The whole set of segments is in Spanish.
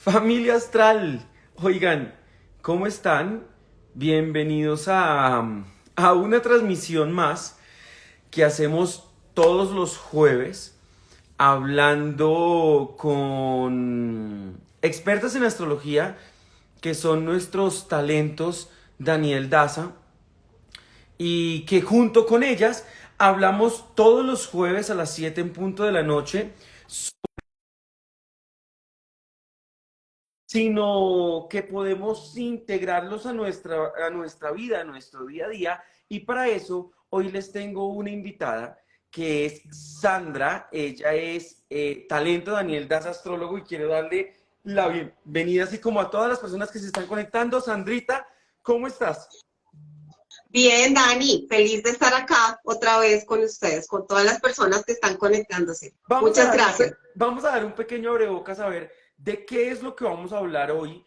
Familia Astral, oigan, ¿cómo están? Bienvenidos a una transmisión más que hacemos todos los jueves hablando con expertos en astrología que son nuestros talentos Daniel Daza y que junto con ellas hablamos todos los jueves a las 7 en punto de la noche, sino que podemos integrarlos a nuestra vida, a nuestro día a día. Y para eso, hoy les tengo una invitada que es Sandra. Ella es talento Daniel Das astrólogo y quiero darle la bienvenida, así como a todas las personas que se están conectando. Sandrita, ¿cómo estás? Bien, Dani, feliz de estar acá otra vez con ustedes, con todas las personas que están conectándose. Vamos a Muchas dar gracias. vamos a dar un pequeño abrebocas a ver de qué es lo que vamos a hablar hoy,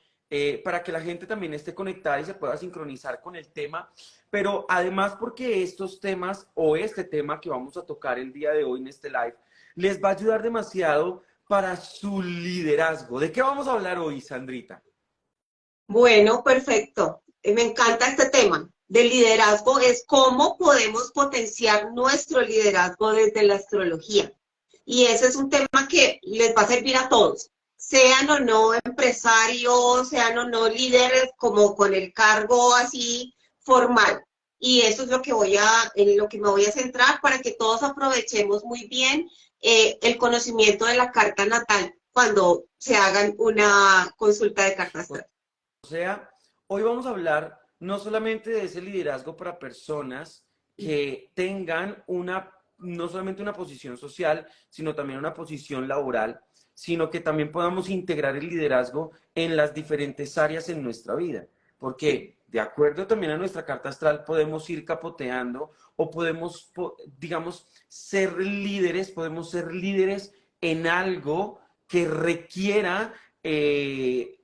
para que la gente también esté conectada y se pueda sincronizar con el tema, pero además porque estos temas o este tema que vamos a tocar el día de hoy en este live les va a ayudar demasiado para su liderazgo. ¿De qué vamos a hablar hoy, Sandrita? Bueno, perfecto. Me encanta este tema del liderazgo, es cómo podemos potenciar nuestro liderazgo desde la astrología. Y ese es un tema que les va a servir a todos, sean o no empresarios, sean o no líderes como con el cargo así formal. Y eso es lo que en lo que me voy a centrar para que todos aprovechemos muy bien el conocimiento de la carta natal cuando se hagan una consulta de carta astral. O sea, hoy vamos a hablar no solamente de ese liderazgo para personas que tengan no solamente una posición social, sino también una posición laboral, sino que también podamos integrar el liderazgo en las diferentes áreas en nuestra vida. Porque de acuerdo también a nuestra carta astral, podemos ir capoteando o podemos, digamos, podemos ser líderes en algo que requiera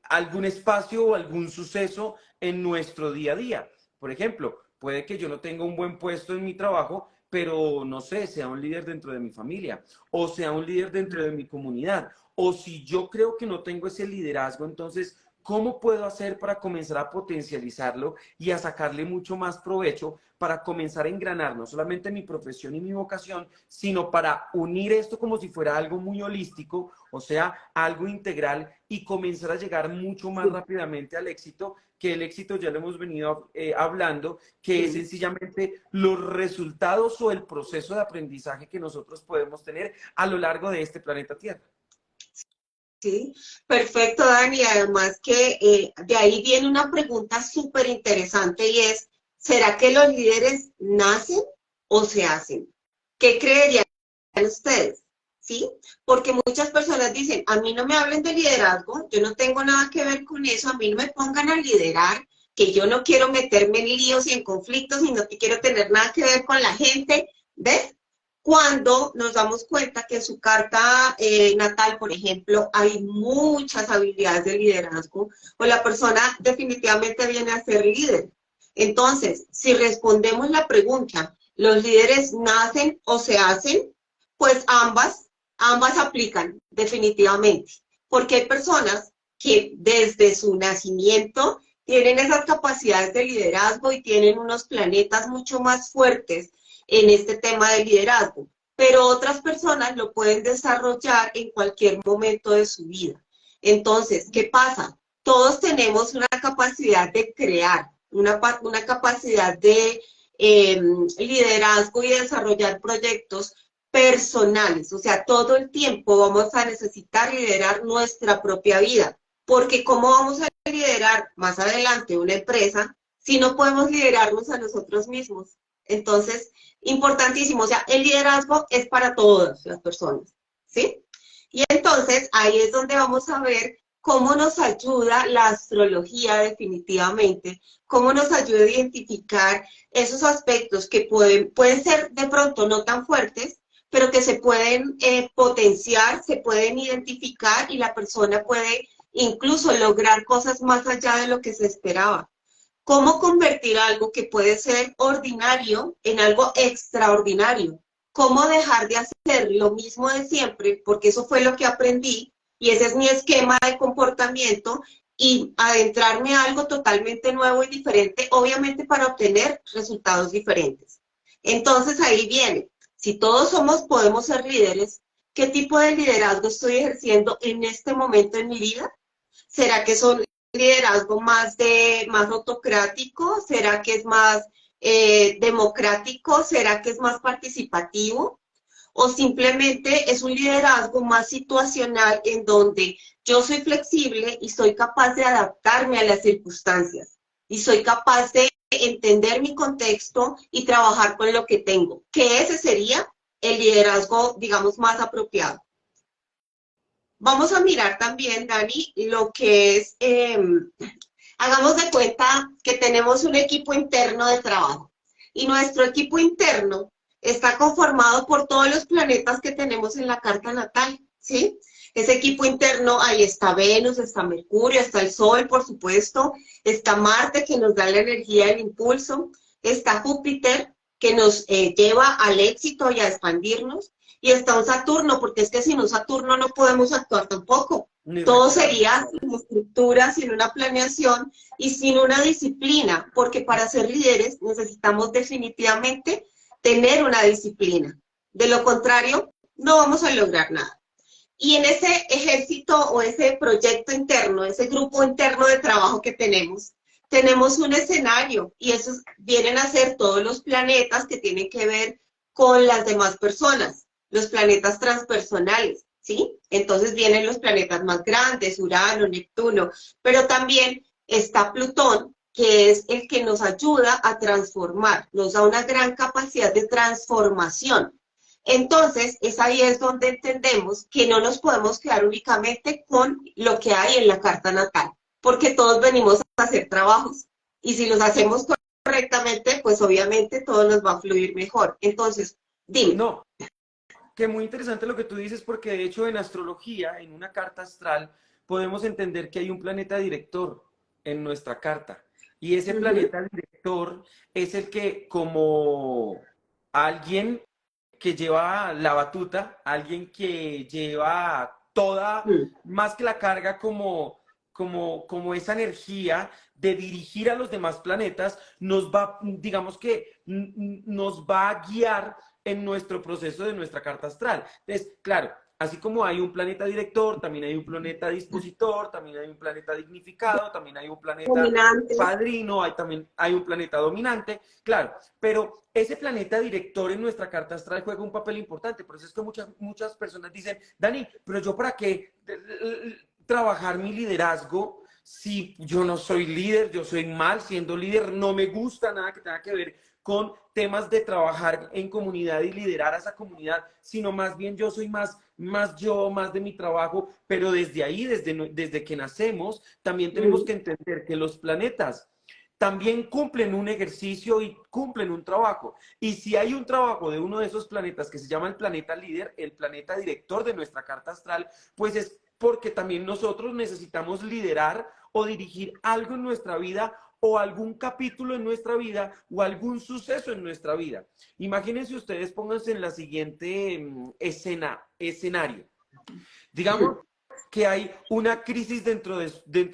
algún espacio o algún suceso en nuestro día a día. Por ejemplo, puede que yo no tenga un buen puesto en mi trabajo, pero no sé, sea un líder dentro de mi familia o sea un líder dentro de mi comunidad. O si yo creo que no tengo ese liderazgo, entonces, ¿cómo puedo hacer para comenzar a potencializarlo y a sacarle mucho más provecho para comenzar a engranar no solamente mi profesión y mi vocación, sino para unir esto como si fuera algo muy holístico, o sea, algo integral y comenzar a llegar mucho más Sí, rápidamente al éxito, que el éxito ya lo hemos venido hablando, que es sí. sencillamente los resultados o el proceso de aprendizaje que nosotros podemos tener a lo largo de este planeta Tierra. Sí, perfecto, Dani. Además que de ahí viene una pregunta súper interesante y es, ¿será que los líderes nacen o se hacen? ¿Qué creerían ustedes? ¿Sí? Porque muchas personas dicen, a mí no me hablen de liderazgo, yo no tengo nada que ver con eso, a mí no me pongan a liderar, que yo no quiero meterme en líos y en conflictos y no quiero tener nada que ver con la gente. ¿Ves? Cuando nos damos cuenta que en su carta natal, por ejemplo, hay muchas habilidades de liderazgo, o la persona definitivamente viene a ser líder. Entonces, si respondemos la pregunta, ¿los líderes nacen o se hacen? Pues ambas aplican definitivamente, porque hay personas que desde su nacimiento tienen esas capacidades de liderazgo y tienen unos planetas mucho más fuertes en este tema de liderazgo, pero otras personas lo pueden desarrollar en cualquier momento de su vida. Entonces, ¿qué pasa? Todos tenemos una capacidad de crear, una capacidad de liderazgo y desarrollar proyectos personales, o sea, todo el tiempo vamos a necesitar liderar nuestra propia vida, porque ¿cómo vamos a liderar más adelante una empresa si no podemos liderarnos a nosotros mismos? Entonces, importantísimo, o sea, el liderazgo es para todas las personas, ¿sí? Y entonces ahí es donde vamos a ver cómo nos ayuda la astrología definitivamente, cómo nos ayuda a identificar esos aspectos que pueden ser de pronto no tan fuertes, pero que se pueden potenciar, se pueden identificar y la persona puede incluso lograr cosas más allá de lo que se esperaba. ¿Cómo convertir algo que puede ser ordinario en algo extraordinario? ¿Cómo dejar de hacer lo mismo de siempre? Porque eso fue lo que aprendí, y ese es mi esquema de comportamiento y adentrarme a algo totalmente nuevo y diferente, obviamente para obtener resultados diferentes. Entonces ahí viene, si todos podemos ser líderes, ¿qué tipo de liderazgo estoy ejerciendo en este momento en mi vida? ¿Será que son liderazgo más autocrático? ¿Será que es más democrático? ¿Será que es más participativo? ¿O simplemente es un liderazgo más situacional en donde yo soy flexible y soy capaz de adaptarme a las circunstancias y soy capaz de entender mi contexto y trabajar con lo que tengo? Que ese sería el liderazgo, digamos, más apropiado. Vamos a mirar también, Dani, lo que es, hagamos de cuenta que tenemos un equipo interno de trabajo y nuestro equipo interno está conformado por todos los planetas que tenemos en la carta natal, ¿sí? Ese equipo interno, ahí está Venus, está Mercurio, está el Sol, por supuesto, está Marte, que nos da la energía, el impulso, está Júpiter, que nos lleva al éxito y a expandirnos, y está un Saturno, porque es que sin un Saturno no podemos actuar tampoco. Todo sería sin estructura, sin una planeación y sin una disciplina, porque para ser líderes necesitamos definitivamente tener una disciplina. De lo contrario, no vamos a lograr nada. Y en ese ejército o ese proyecto interno, ese grupo interno de trabajo que tenemos un escenario y esos vienen a ser todos los planetas que tienen que ver con las demás personas, los planetas transpersonales, ¿sí? Entonces vienen los planetas más grandes, Urano, Neptuno, pero también está Plutón, que es el que nos ayuda a transformar, nos da una gran capacidad de transformación. Entonces, ahí es donde entendemos que no nos podemos quedar únicamente con lo que hay en la carta natal, porque todos venimos a hacer trabajos, y si los hacemos correctamente, pues obviamente todo nos va a fluir mejor. Entonces, dime. No, que muy interesante lo que tú dices, porque de hecho en astrología, en una carta astral, podemos entender que hay un planeta director en nuestra carta. Y ese planeta director es el que, como alguien que lleva la batuta, alguien que lleva toda, más que la carga, como esa energía de dirigir a los demás planetas, nos va, digamos que, nos va a guiar en nuestro proceso de nuestra carta astral. Entonces, claro, así como hay un planeta director, también hay un planeta dispositor, también hay un planeta dignificado, también hay un planeta dominante, padrino, también hay un planeta dominante, claro, pero ese planeta director en nuestra carta astral juega un papel importante. Por eso es que muchas personas dicen, Dani, pero yo para qué trabajar mi liderazgo si yo no soy líder, yo soy mal siendo líder, no me gusta nada que tenga que ver con temas de trabajar en comunidad y liderar a esa comunidad, sino más bien yo soy más de mi trabajo, pero desde ahí, desde que nacemos, también tenemos que entender que los planetas también cumplen un ejercicio y cumplen un trabajo. Y si hay un trabajo de uno de esos planetas que se llama el planeta líder, el planeta director de nuestra carta astral, pues es porque también nosotros necesitamos liderar o dirigir algo en nuestra vida, o algún capítulo en nuestra vida, o algún suceso en nuestra vida. Imagínense ustedes, pónganse en la siguiente escenario. Digamos que hay una crisis dentro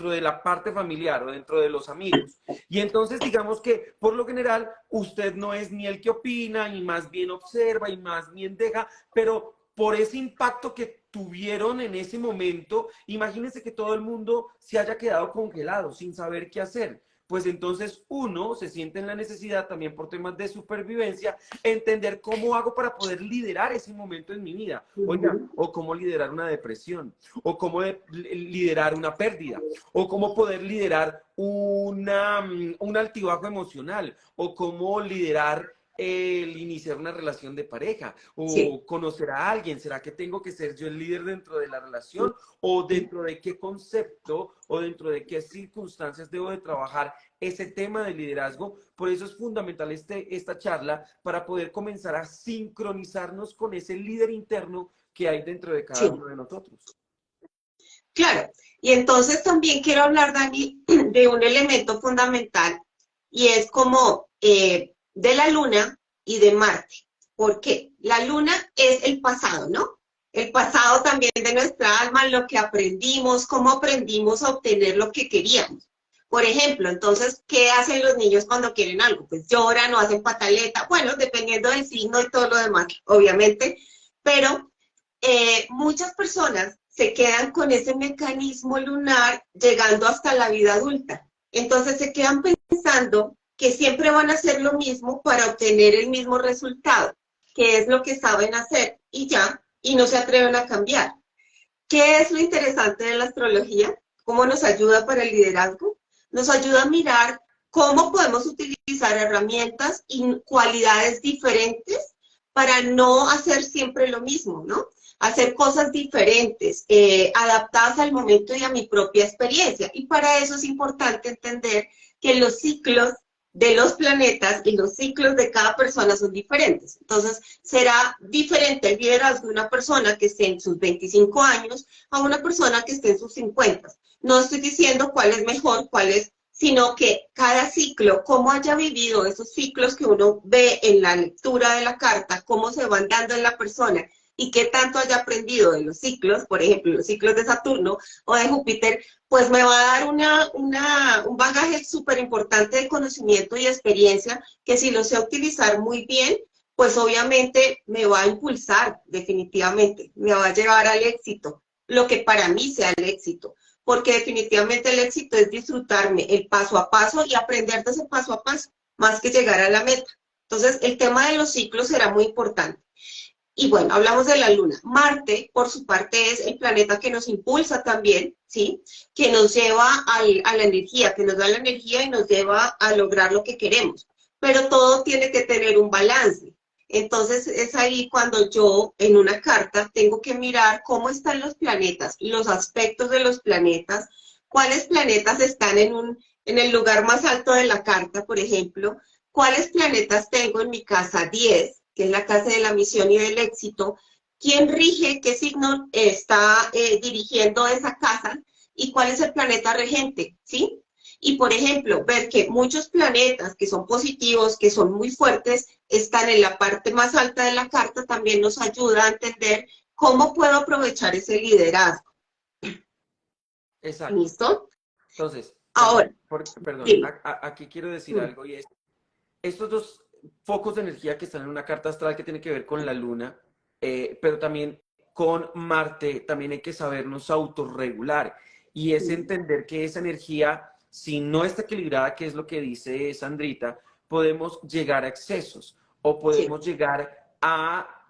de la parte familiar o dentro de los amigos. Y entonces digamos que por lo general usted no es ni el que opina, ni más bien observa, y más bien deja, pero por ese impacto que tuvieron en ese momento, imagínense que todo el mundo se haya quedado congelado sin saber qué hacer. Pues entonces uno se siente en la necesidad, también por temas de supervivencia, entender cómo hago para poder liderar ese momento en mi vida. Oiga, o cómo liderar una depresión, o cómo liderar una pérdida, o cómo poder liderar un altibajo emocional, o cómo liderar el iniciar una relación de pareja, o conocer a alguien. ¿Será que tengo que ser yo el líder dentro de la relación, o dentro de qué concepto o dentro de qué circunstancias debo de trabajar ese tema de liderazgo? Por eso es fundamental esta charla, para poder comenzar a sincronizarnos con ese líder interno que hay dentro de cada uno de nosotros. Claro, y entonces también quiero hablar, Dani, de un elemento fundamental, y es como de la Luna y de Marte. ¿Por qué? La Luna es el pasado, ¿no? el pasado también de nuestra alma, lo que aprendimos, cómo aprendimos a obtener lo que queríamos. Por ejemplo, entonces, ¿qué hacen los niños cuando quieren algo? Pues lloran o hacen pataleta, bueno, dependiendo del signo y todo lo demás, obviamente, pero muchas personas se quedan con ese mecanismo lunar llegando hasta la vida adulta. Entonces se quedan pensando que siempre van a hacer lo mismo para obtener el mismo resultado, que es lo que saben hacer y ya, y no se atreven a cambiar. ¿Qué es lo interesante de la astrología? ¿Cómo nos ayuda para el liderazgo? Nos ayuda a mirar cómo podemos utilizar herramientas y cualidades diferentes para no hacer siempre lo mismo, ¿no? Hacer cosas diferentes, adaptadas al momento y a mi propia experiencia. Y para eso es importante entender que los ciclos de los planetas y los ciclos de cada persona son diferentes. Entonces, será diferente el liderazgo de una persona que esté en sus 25 años a una persona que esté en sus 50. No estoy diciendo cuál es mejor, cuál es, sino que cada ciclo, cómo haya vivido esos ciclos que uno ve en la lectura de la carta, cómo se van dando en la persona y qué tanto haya aprendido de los ciclos, por ejemplo, los ciclos de Saturno o de Júpiter, pues me va a dar un bagaje súper importante de conocimiento y experiencia que si lo sé utilizar muy bien, pues obviamente me va a impulsar definitivamente, me va a llevar al éxito, lo que para mí sea el éxito, porque definitivamente el éxito es disfrutarme el paso a paso y aprender de ese paso a paso, más que llegar a la meta. Entonces, el tema de los ciclos será muy importante. Y bueno, hablamos de la Luna. Marte, por su parte, es el planeta que nos impulsa también, ¿sí? Que nos lleva a la energía, que nos da la energía y nos lleva a lograr lo que queremos. Pero todo tiene que tener un balance. Entonces, es ahí cuando yo, en una carta, tengo que mirar cómo están los planetas, los aspectos de los planetas, cuáles planetas están en el lugar más alto de la carta, por ejemplo, cuáles planetas tengo en mi casa 10, que es la casa de la misión y del éxito, quién rige, qué signo está dirigiendo esa casa y cuál es el planeta regente, ¿sí? Y, por ejemplo, ver que muchos planetas que son positivos, que son muy fuertes, están en la parte más alta de la carta, también nos ayuda a entender cómo puedo aprovechar ese liderazgo. Exacto. ¿Listo? Entonces, Ahora, perdón, dime. aquí quiero decir algo y es, estos dos focos de energía que están en una carta astral que tiene que ver con la luna, pero también con Marte, también hay que sabernos autorregular y es entender que esa energía, si no está equilibrada, que es lo que dice Sandrita, podemos llegar a excesos o Sí. podemos llegar a,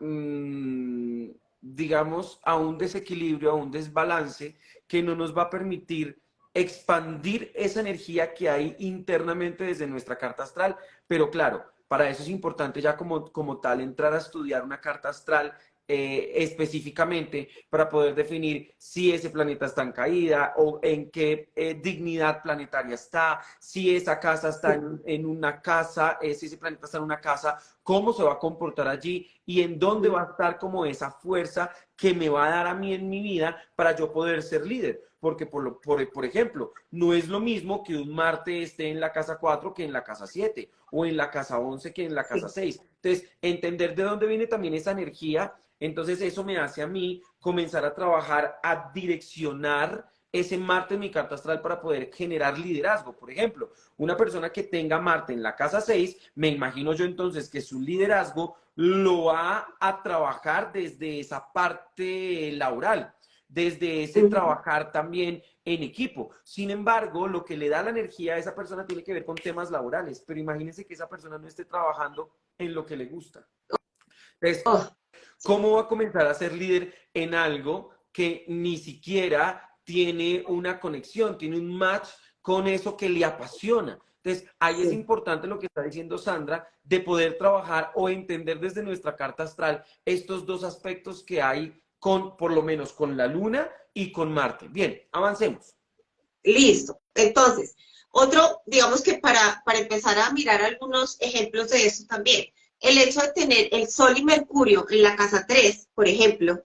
digamos, a un desequilibrio, a un desbalance que no nos va a permitir expandir esa energía que hay internamente desde nuestra carta astral. Pero claro, para eso es importante ya como tal entrar a estudiar una carta astral específicamente para poder definir si ese planeta está en caída o en qué dignidad planetaria está, si esa casa está en una casa, si ese planeta está en una casa, cómo se va a comportar allí y en dónde va a estar como esa fuerza que me va a dar a mí en mi vida para yo poder ser líder. Porque, por ejemplo, no es lo mismo que un Marte esté en la casa 4 que en la casa 7, o en la casa 11 que en la casa 6. Entonces, entender de dónde viene también esa energía, entonces eso me hace a mí comenzar a trabajar, a direccionar ese Marte en mi carta astral para poder generar liderazgo. Por ejemplo, una persona que tenga Marte en la casa 6, me imagino yo entonces que su liderazgo lo va a trabajar desde esa parte laboral, desde ese trabajar también en equipo. Sin embargo, lo que le da la energía a esa persona tiene que ver con temas laborales, pero imagínense que esa persona no esté trabajando en lo que le gusta. Entonces, Oh, ¿cómo va a comenzar a ser líder en algo que ni siquiera tiene una conexión, tiene un match con eso que le apasiona? Entonces, ahí es sí. importante lo que está diciendo Sandra, de poder trabajar o entender desde nuestra carta astral estos dos aspectos que hay con, por lo menos, con la Luna y con Marte. Bien, avancemos. Listo. Entonces, otro, digamos que para empezar a mirar algunos ejemplos de eso también, el hecho de tener el Sol y Mercurio en la casa 3, por ejemplo,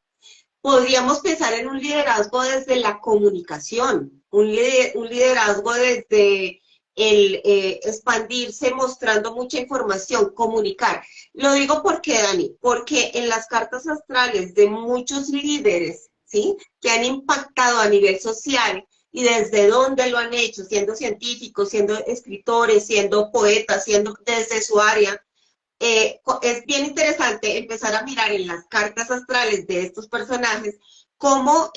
podríamos pensar en un liderazgo desde la comunicación, un liderazgo desde expandirse mostrando mucha información, comunicar. Lo digo porque, Dani, porque en las cartas astrales de muchos líderes, ¿sí? Que han impactado a nivel social y desde dónde lo han hecho, siendo científicos, siendo escritores, siendo poetas, siendo desde su área, es bien interesante empezar a mirar en las cartas astrales de estos personajes cómo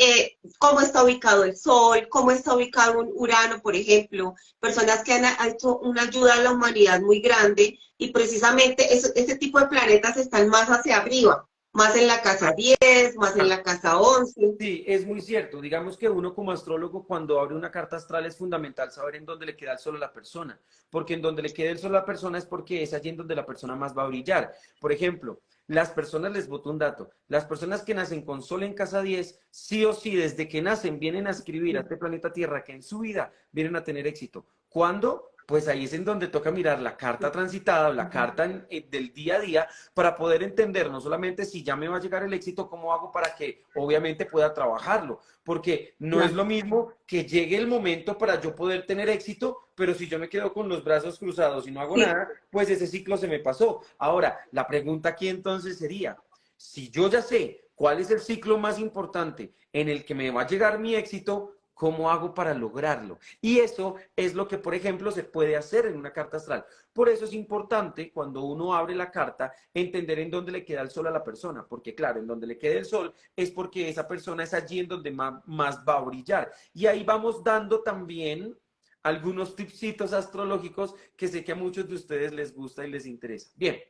está ubicado el Sol, cómo está ubicado un Urano, por ejemplo, personas que han hecho una ayuda a la humanidad muy grande y precisamente ese tipo de planetas están más hacia arriba, más en la casa 10, más en la casa 11. Sí, es muy cierto. Digamos que uno como astrólogo cuando abre una carta astral es fundamental saber en dónde le queda el sol a la persona, porque en donde le quede el sol a la persona es porque es allí en donde la persona más va a brillar. Por ejemplo, las personas, les boto un dato, las personas que nacen con sol en casa 10, sí o sí, desde que nacen vienen a escribir a este planeta Tierra que en su vida vienen a tener éxito. ¿Cuándo? Pues ahí es en donde toca mirar la carta transitada o la carta del día a día para poder entender no solamente si ya me va a llegar el éxito, cómo hago para que obviamente pueda trabajarlo, porque no es lo mismo que llegue el momento para yo poder tener éxito, pero si yo me quedo con los brazos cruzados y no hago nada, pues ese ciclo se me pasó. Ahora, la pregunta aquí entonces sería, si yo ya sé cuál es el ciclo más importante en el que me va a llegar mi éxito, ¿cómo hago para lograrlo? Y eso es lo que, por ejemplo, se puede hacer en una carta astral. Por eso es importante, cuando uno abre la carta, entender en dónde le queda el sol a la persona. Porque, claro, en donde le quede el sol es porque esa persona es allí en donde más va a brillar. Y ahí vamos dando también algunos tipsitos astrológicos que sé que a muchos de ustedes les gusta y les interesa. Bien.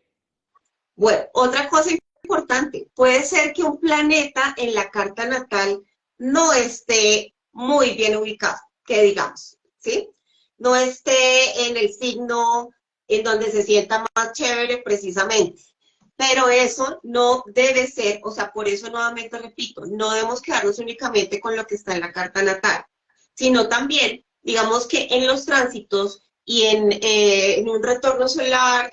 Bueno, otra cosa importante, puede ser que un planeta en la carta natal no esté muy bien ubicado, que digamos, ¿sí? No esté en el signo en donde se sienta más chévere precisamente. Pero eso no debe ser, o sea, por eso nuevamente repito, no debemos quedarnos únicamente con lo que está en la carta natal, sino también, digamos que en los tránsitos y en un retorno solar,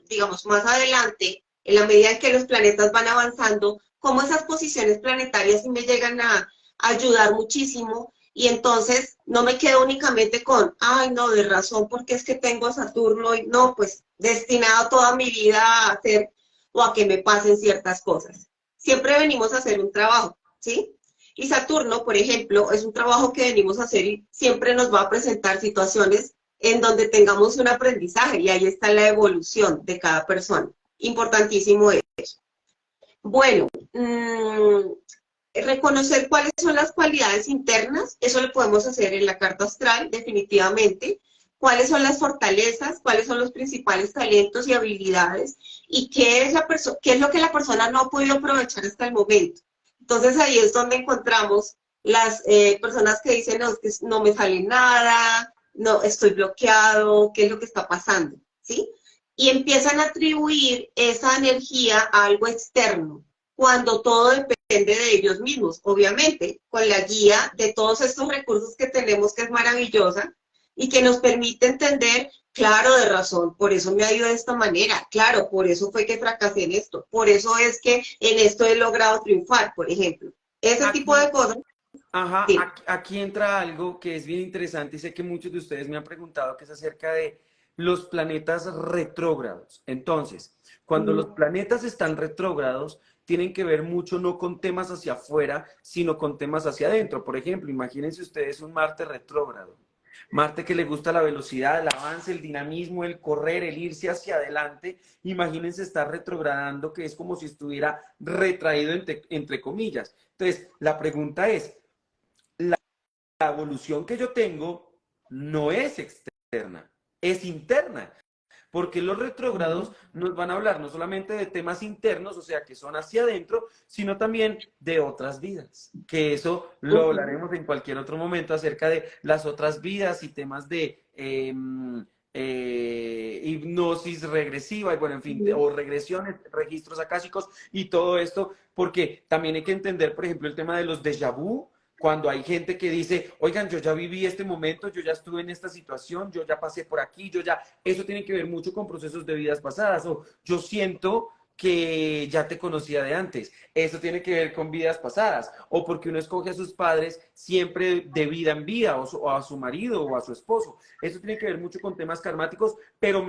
digamos, más adelante, en la medida en que los planetas van avanzando, cómo esas posiciones planetarias sí me llegan a ayudar muchísimo y entonces no me quedo únicamente con, ay, no, de razón, porque es que tengo a Saturno y no, pues destinado toda mi vida a hacer o a que me pasen ciertas cosas. Siempre venimos a hacer un trabajo, ¿sí? Y Saturno, por ejemplo, es un trabajo que venimos a hacer y siempre nos va a presentar situaciones en donde tengamos un aprendizaje y ahí está la evolución de cada persona. Importantísimo eso. Bueno, reconocer cuáles son las cualidades internas, eso lo podemos hacer en la carta astral, definitivamente. Cuáles son las fortalezas, cuáles son los principales talentos y habilidades, y qué es lo que la persona no ha podido aprovechar hasta el momento. Entonces ahí es donde encontramos las personas que dicen, no, es que no me sale nada, no, estoy bloqueado, qué es lo que está pasando, ¿sí? Y empiezan a atribuir esa energía a algo externo, cuando todo depende de ellos mismos, obviamente, con la guía de todos estos recursos que tenemos, que es maravillosa, y que nos permite entender, claro, de razón, por eso me ha ido de esta manera, claro, por eso fue que fracasé en esto, por eso es que en esto he logrado triunfar, por ejemplo. Ese tipo de cosas. Ajá, Sí. aquí entra algo que es bien interesante y sé que muchos de ustedes me han preguntado, que es acerca de los planetas retrógrados. Entonces, cuando los planetas están retrógrados, tienen que ver mucho no con temas hacia afuera, sino con temas hacia adentro. Por ejemplo, imagínense ustedes un Marte retrógrado. Marte que le gusta la velocidad, el avance, el dinamismo, el correr, el irse hacia adelante. Imagínense estar retrogradando, que es como si estuviera retraído entre comillas. Entonces, la pregunta es, la evolución que yo tengo no es externa, es interna. Porque los retrógrados nos van a hablar no solamente de temas internos, o sea, que son hacia adentro, sino también de otras vidas. Que eso lo hablaremos en cualquier otro momento acerca de las otras vidas y temas de hipnosis regresiva, y bueno, en fin, o regresiones, registros akáshicos y todo esto, porque también hay que entender, por ejemplo, el tema de los déjà vu, cuando hay gente que dice, oigan, yo ya viví este momento, yo ya estuve en esta situación, yo ya pasé por aquí, eso tiene que ver mucho con procesos de vidas pasadas, o yo siento que ya te conocía de antes. Eso tiene que ver con vidas pasadas, o porque uno escoge a sus padres siempre de vida en vida, o a su marido o a su esposo. Eso tiene que ver mucho con temas karmáticos, pero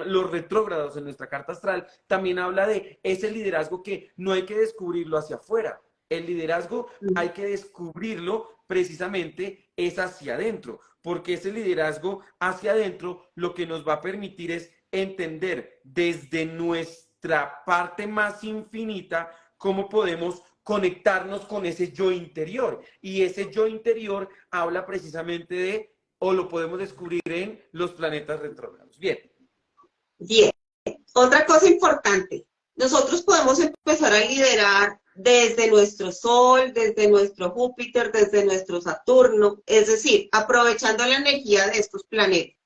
los retrógrados en nuestra carta astral también habla de ese liderazgo que no hay que descubrirlo hacia afuera. El liderazgo hay que descubrirlo precisamente es hacia adentro, porque ese liderazgo hacia adentro lo que nos va a permitir es entender desde nuestra parte más infinita cómo podemos conectarnos con ese yo interior. Y ese yo interior habla precisamente de, o lo podemos descubrir en los planetas retrógrados. Bien. Bien. Otra cosa importante, nosotros podemos empezar a liderar desde nuestro Sol, desde nuestro Júpiter, desde nuestro Saturno, es decir, aprovechando la energía de estos planetas.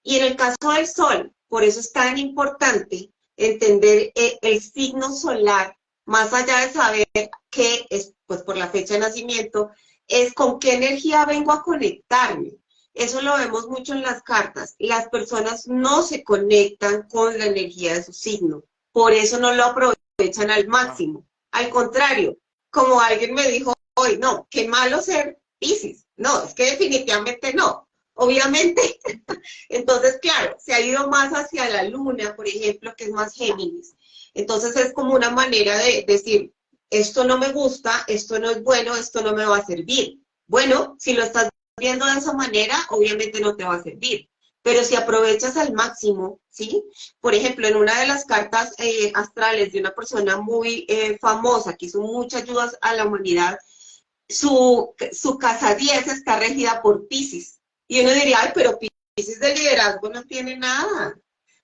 Y en el caso del Sol, por eso es tan importante entender el signo solar, más allá de saber qué es, pues por la fecha de nacimiento, es con qué energía vengo a conectarme. Eso lo vemos mucho en las cartas. Las personas no se conectan con la energía de su signo. Por eso no lo aprovechan al máximo. Al contrario, como alguien me dijo hoy, no, qué malo ser Piscis. No, es que definitivamente no. Obviamente, entonces, claro, se ha ido más hacia la luna, por ejemplo, que es más Géminis. Entonces es como una manera de decir, esto no me gusta, esto no es bueno, esto no me va a servir. Bueno, si lo estás viendo de esa manera, obviamente no te va a servir. Pero si aprovechas al máximo, ¿sí? Por ejemplo, en una de las cartas astrales de una persona muy famosa que hizo muchas ayudas a la humanidad, su casa 10 está regida por Piscis. Y uno diría, ay, pero Piscis de liderazgo no tiene nada.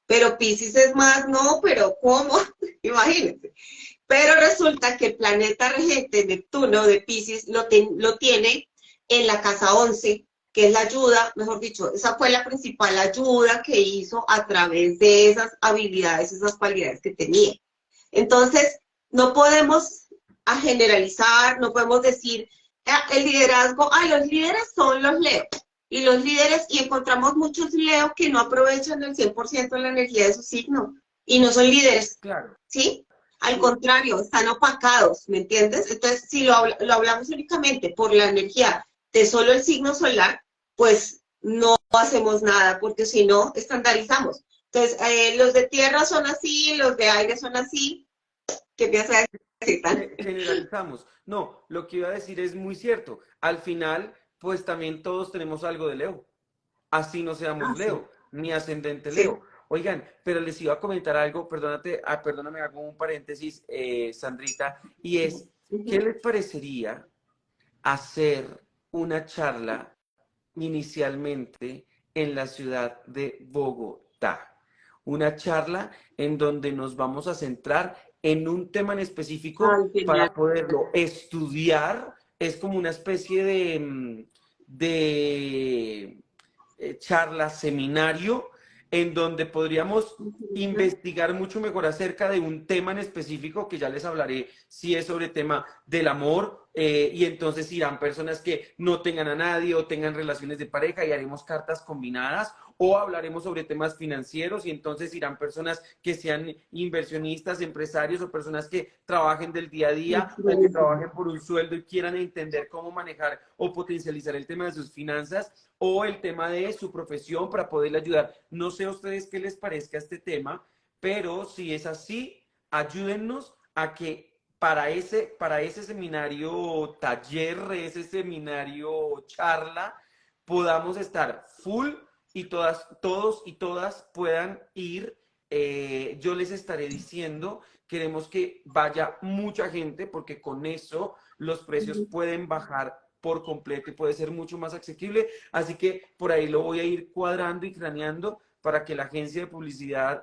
Pero Piscis es más, no, pero ¿cómo? Imagínense. Pero resulta que el planeta regente Neptuno de Piscis lo tiene en la casa 11, que es la ayuda, mejor dicho, esa fue la principal ayuda que hizo a través de esas habilidades, esas cualidades que tenía. Entonces, no podemos generalizar, no podemos decir, el liderazgo, los líderes son los Leo. Y los líderes, y encontramos muchos Leo que no aprovechan el 100% de la energía de su signo. Y no son líderes, Claro. ¿sí? Al contrario, están opacados, ¿me entiendes? Entonces, si lo hablamos únicamente por la energía de solo el signo solar, pues no hacemos nada, porque si no, estandarizamos. Entonces, los de tierra son así, los de aire son así. ¿Qué piensas decir? Generalizamos. No, lo que iba a decir es muy cierto. Al final, pues también todos tenemos algo de Leo. Así no seamos Sí, Leo, ni ascendente sí. Leo. Oigan, pero les iba a comentar algo, perdóname, hago un paréntesis, Sandrita, y es, ¿qué les parecería hacer una charla inicialmente en la ciudad de Bogotá? Una charla en donde nos vamos a centrar en un tema en específico Ay, genial. para poderlo estudiar. Es como una especie de charla, seminario, en donde podríamos investigar mucho mejor acerca de un tema en específico, que ya les hablaré si es sobre tema del amor, y entonces irán personas que no tengan a nadie o tengan relaciones de pareja y haremos cartas combinadas, o hablaremos sobre temas financieros y entonces irán personas que sean inversionistas, empresarios o personas que trabajen del día a día o que trabajen por un sueldo y quieran entender cómo manejar o potencializar el tema de sus finanzas o el tema de su profesión para poderle ayudar. No sé a ustedes qué les parezca este tema, pero si es así, ayúdennos a que para ese seminario taller, ese seminario charla, podamos estar full y todos y todas puedan ir. Yo les estaré diciendo, queremos que vaya mucha gente porque con eso los precios pueden bajar por completo y puede ser mucho más asequible. Así que por ahí lo voy a ir cuadrando y craneando para que la agencia de publicidad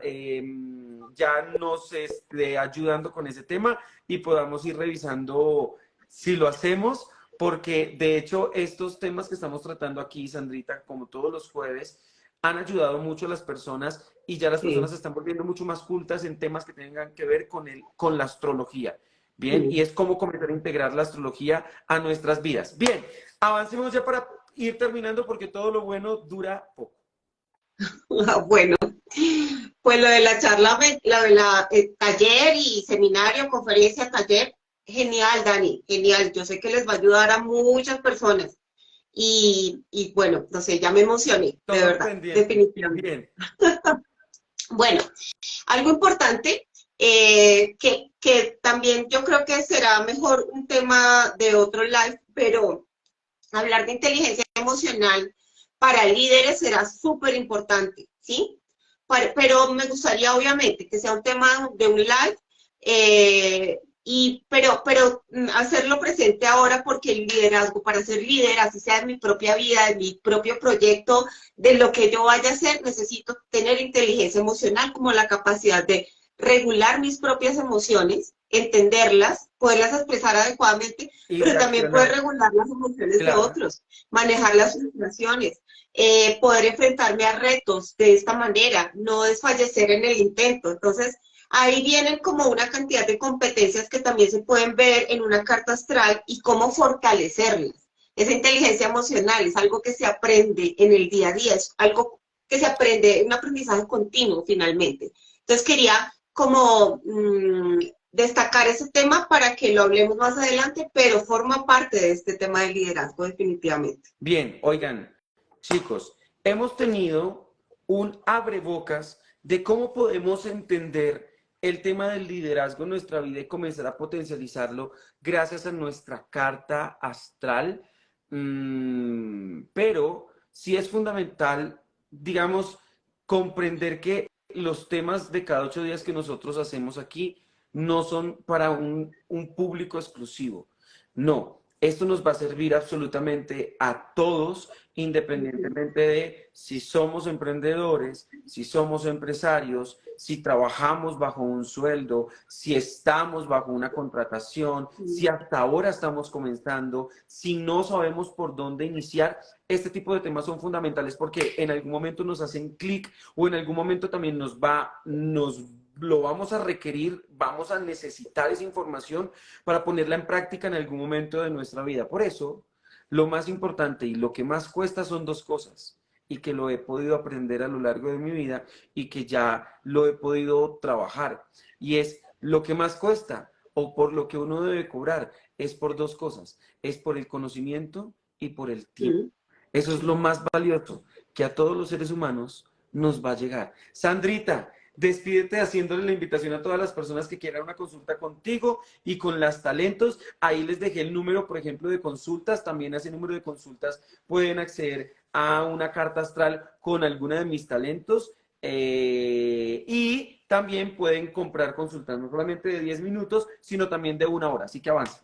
ya nos esté ayudando con ese tema y podamos ir revisando si lo hacemos, porque de hecho estos temas que estamos tratando aquí, Sandrita, como todos los jueves, han ayudado mucho a las personas y ya las personas Sí, se están volviendo mucho más cultas en temas que tengan que ver con la astrología. Bien, y sí. es como comenzar a integrar la astrología a nuestras vidas. Bien, avancemos ya para ir terminando porque todo lo bueno dura poco. Bueno, pues lo de la charla, lo de la taller y seminario, conferencia, taller, genial, Dani, genial. Yo sé que les va a ayudar a muchas personas. Y bueno, no sé, ya me emocioné, de Todo verdad, pendiente. definitivamente. Bien. Bueno, algo importante que también yo creo que será mejor un tema de otro live, pero hablar de inteligencia emocional para líderes será súper importante, ¿sí? Pero me gustaría obviamente que sea un tema de un live, pero hacerlo presente ahora porque el liderazgo, para ser líder, así sea en mi propia vida, en mi propio proyecto, de lo que yo vaya a hacer, necesito tener inteligencia emocional como la capacidad de regular mis propias emociones, entenderlas, poderlas expresar adecuadamente, Y pero también poder reaccionar. regular las emociones de Claro. otros, manejar las frustraciones, poder enfrentarme a retos de esta manera, no desfallecer en el intento. Entonces, ahí vienen como una cantidad de competencias que también se pueden ver en una carta astral y cómo fortalecerlas. Esa inteligencia emocional es algo que se aprende en el día a día, es algo que se aprende, un aprendizaje continuo finalmente. Entonces quería como destacar ese tema para que lo hablemos más adelante, pero forma parte de este tema del liderazgo definitivamente. Bien, oigan, chicos, hemos tenido un abrebocas de cómo podemos entender el tema del liderazgo en nuestra vida y comenzar a potencializarlo gracias a nuestra carta astral. Pero sí es fundamental, digamos, comprender que los temas de cada 8 días que nosotros hacemos aquí no son para un público exclusivo. No, esto nos va a servir absolutamente a todos, independientemente de si somos emprendedores, si somos empresarios, si trabajamos bajo un sueldo, si estamos bajo una contratación, si hasta ahora estamos comenzando, si no sabemos por dónde iniciar. Este tipo de temas son fundamentales porque en algún momento nos hacen clic o en algún momento también nos lo vamos a requerir, vamos a necesitar esa información para ponerla en práctica en algún momento de nuestra vida. Por eso, lo más importante y lo que más cuesta son dos cosas, y que lo he podido aprender a lo largo de mi vida y que ya lo he podido trabajar. Y es lo que más cuesta o por lo que uno debe cobrar, es por dos cosas, es por el conocimiento y por el tiempo. Eso es lo más valioso que a todos los seres humanos nos va a llegar. Sandrita, despídete haciéndole la invitación a todas las personas que quieran una consulta contigo y con las talentos. Ahí les dejé el número, por ejemplo, de consultas. También a ese número de consultas pueden acceder a una carta astral con alguna de mis talentos. Y también pueden comprar consultas no solamente de 10 minutos, sino también de 1 hora. Así que avancen.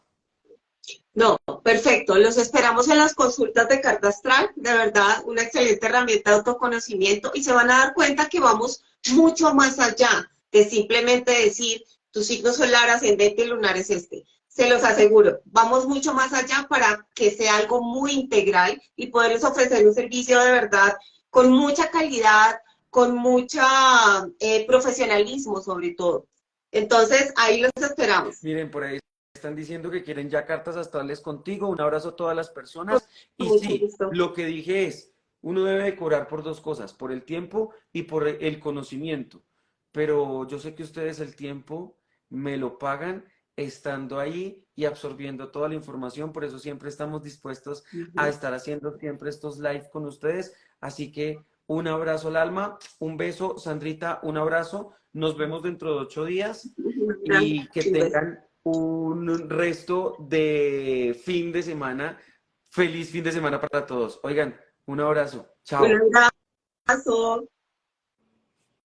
No, perfecto. Los esperamos en las consultas de carta astral. De verdad, una excelente herramienta de autoconocimiento y se van a dar cuenta que vamos mucho más allá de simplemente decir tu signo solar, ascendente y lunar es este. Se los aseguro, vamos mucho más allá para que sea algo muy integral y poderles ofrecer un servicio de verdad con mucha calidad, con mucha profesionalismo sobre todo. Entonces, ahí los esperamos. Miren, por ahí están diciendo que quieren ya cartas astrales contigo. Un abrazo a todas las personas. Y Mucho sí, gusto. lo que dije es, uno debe de cobrar por dos cosas, por el tiempo y por el conocimiento. Pero yo sé que ustedes el tiempo me lo pagan estando ahí y absorbiendo toda la información. Por eso siempre estamos dispuestos a estar haciendo siempre estos live con ustedes. Así que un abrazo al alma, un beso, Sandrita, un abrazo. Nos vemos dentro de 8 días y que Un beso. tengan un resto de fin de semana. Feliz fin de semana para todos. Oigan, un abrazo. Un Chao. abrazo.